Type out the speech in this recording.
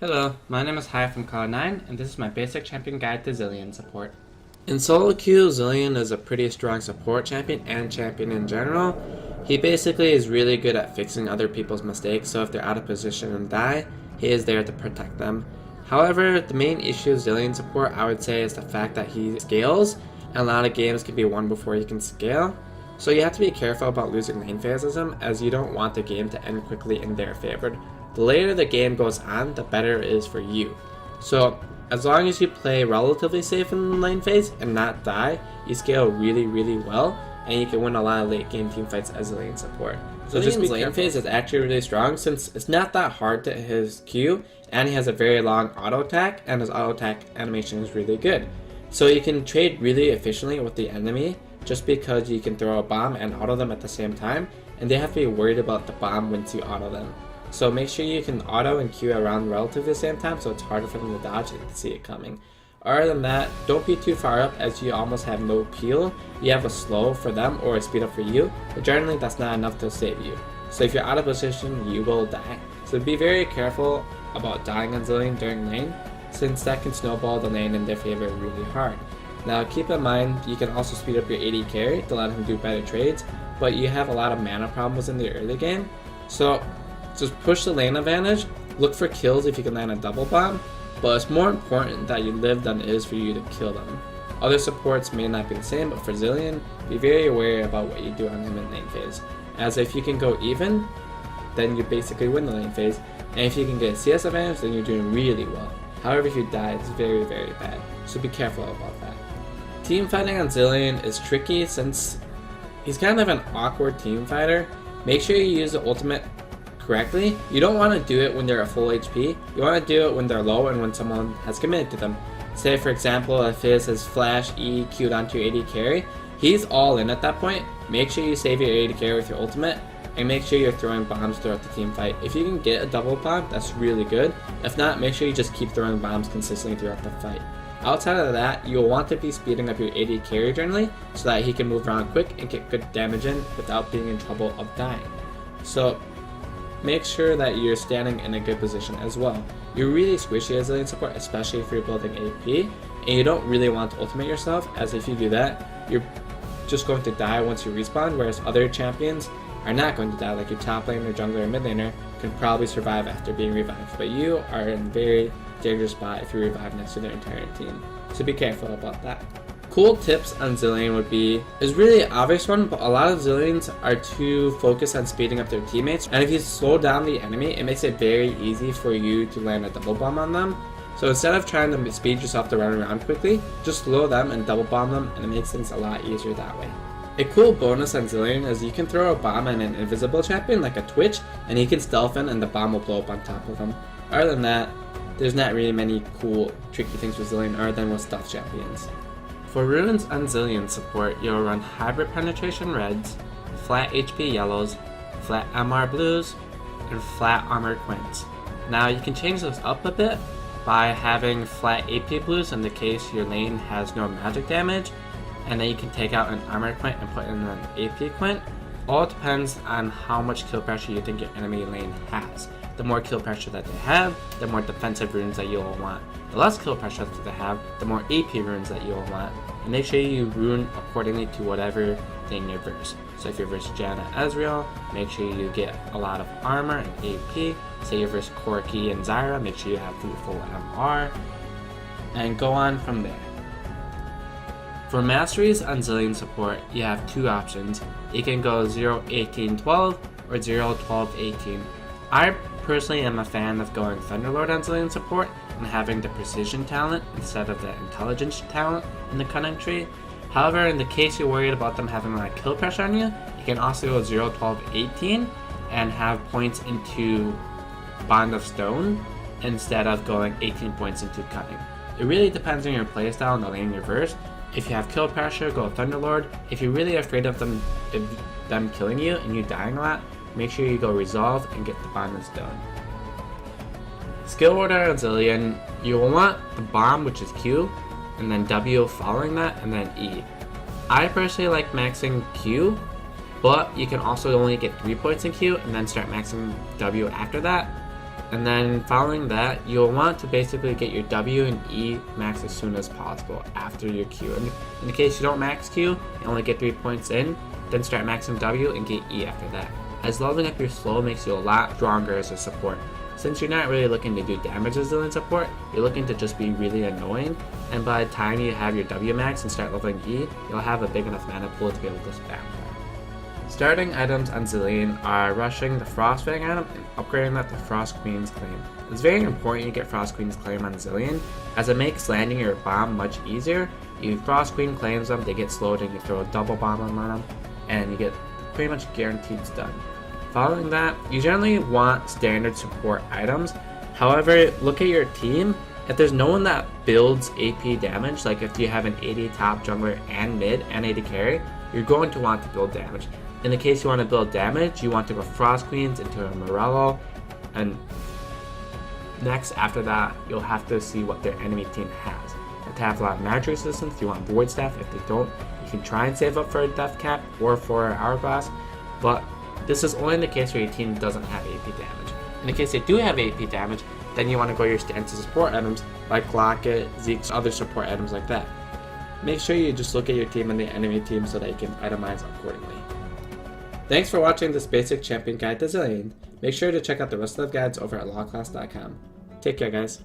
Hello, my name is Hai from Cloud9, and this is my basic champion guide to Zilean Support. In solo queue, Zilean is a pretty strong support champion and champion in general. He basically is really good at fixing other people's mistakes, so if they're out of position and die, he is there to protect them. However, the main issue of Zilean Support, I would say, is the fact that he scales, and a lot of games can be won before he can scale. So you have to be careful about losing lane phaseism, as you don't want the game to end quickly in their favor. The later the game goes on, the better it is for you. So as long as you play relatively safe in the lane phase and not die, you scale really well, and you can win a lot of late game team fights as a lane support. So Zilean's lane phase is actually really strong since it's not that hard to hit his Q, and he has a very long auto attack, and his auto attack animation is really good. So you can trade really efficiently with the enemy just because you can throw a bomb and auto them at the same time, and they have to be worried about the bomb once you auto them. So make sure you can auto and Q around relatively the same time so it's harder for them to dodge and see it coming. Other than that, don't be too far up as you almost have no peel. You have a slow for them or a speed up for you, but generally that's not enough to save you. So if you're out of position, you will die. So be very careful about dying on Zilean during lane, since that can snowball the lane in their favor really hard. Now keep in mind, you can also speed up your AD carry to let him do better trades, but you have a lot of mana problems in the early game. So just push the lane advantage, look for kills if you can land a double bomb, but it's more important that you live than it is for you to kill them. Other supports may not be the same, but for Zilean, be very aware about what you do on him in lane phase, as if you can go even, then you basically win the lane phase, and if you can get a CS advantage, then you're doing really well. However, if you die, it's very bad, so be careful about that. Team fighting on Zilean is tricky since he's kind of an awkward team fighter. Make sure you use the ultimate correctly. You don't want to do it when they're at full HP. You want to do it when they're low and when someone has committed to them. Say for example, if his is flash E Q'd onto your AD carry, he's all in at that point. Make sure you save your AD carry with your ultimate, and make sure you're throwing bombs throughout the team fight. If you can get a double bomb, that's really good. If not, make sure you just keep throwing bombs consistently throughout the fight. Outside of that, you'll want to be speeding up your AD carry generally, so that he can move around quick and get good damage in without being in trouble of dying. So make sure that you're standing in a good position as well. You're really squishy as Zilean support, especially if you're building AP, and you don't really want to ultimate yourself, as if you do that, you're just going to die once you respawn, whereas other champions are not going to die, like your top laner, jungler, or mid laner can probably survive after being revived, but you are in a very dangerous spot if you revive next to their entire team, so be careful about that. Cool tips on Zilean would be, is really an obvious one, but a lot of Zileans are too focused on speeding up their teammates, and if you slow down the enemy, it makes it very easy for you to land a double bomb on them. So instead of trying to speed yourself to run around quickly, just slow them and double bomb them, and it makes things a lot easier that way. A cool bonus on Zilean is you can throw a bomb at an invisible champion like a Twitch, and he can stealth in and the bomb will blow up on top of him. Other than that, there's not really many cool tricky things with Zilean other than with stealth champions. For runes on Zilean support, you'll run hybrid penetration reds, flat HP yellows, flat MR blues, and flat armor quints. Now you can change those up a bit by having flat AP blues in the case your lane has no magic damage, and then you can take out an armor quint and put in an AP quint. All depends on how much kill pressure you think your enemy lane has. The more kill pressure that they have, the more defensive runes that you'll want. The less kill pressure that they have, the more AP runes that you'll want. And make sure you rune accordingly to whatever thing you verse. So if you verse Janna Ezreal, make sure you get a lot of armor and AP. Say you verse Corki and Zyra, make sure you have full MR. And go on from there. For masteries on Zilean support, you have two options. You can go 0-18-12 or 0-12-18. I personally am a fan of going Thunderlord on Zilean support and having the precision talent instead of the intelligence talent in the cunning tree. However, in the case you're worried about them having a lot of kill pressure on you, you can also go 0-12-18 and have points into Bond of Stone instead of going 18 points into cunning. It really depends on your playstyle and the lane you verse. If you have kill pressure, go Thunderlord. If you're really afraid of them killing you and you dying a lot, make sure you go Resolve and get the Bond of Stone. Skill order on Zilean, you will want the bomb, which is Q, and then W following that, and then E. I personally like maxing Q, but you can also only get 3 points in Q and then start maxing W after that. And then following that, you'll want to basically get your W and E max as soon as possible after your Q. In the case you don't max Q, you only get 3 points in, then start maxing W and get E after that, as leveling up your slow makes you a lot stronger as a support. Since you're not really looking to do damage as Zilean support, you're looking to just be really annoying, and by the time you have your W max and start leveling E, you'll have a big enough mana pool to be able to spam that. Starting items on Zilean are rushing the Frostfang item and upgrading that to Frost Queen's Claim. It's very important you get Frost Queen's Claim on Zilean, as it makes landing your bomb much easier. You Frost Queen claims them, they get slowed, and you throw a double bomb on them, and you get pretty much guaranteed stun. Following that, you generally want standard support items. However, look at your team. If there's no one that builds AP damage, like if you have an 80 top jungler and mid and 80 carry, you're going to want to build damage. In the case you want to build damage, you want to go Frost Queens into a Morello, and next after that, you'll have to see what their enemy team has. If they have a lot of magic resistance, you want Void Staff. If they don't, you can try and save up for a Death Cap or for Hourglass, but this is only in the case where your team doesn't have AP damage. In the case they do have AP damage, then you want to go your stances support items like Locket, Zeke's, other support items like that. Make sure you just look at your team and the enemy team so that you can itemize accordingly. Thanks for watching this basic champion guide to Zilean. Make sure to check out the rest of the guides over at lawclass.com. Take care, guys.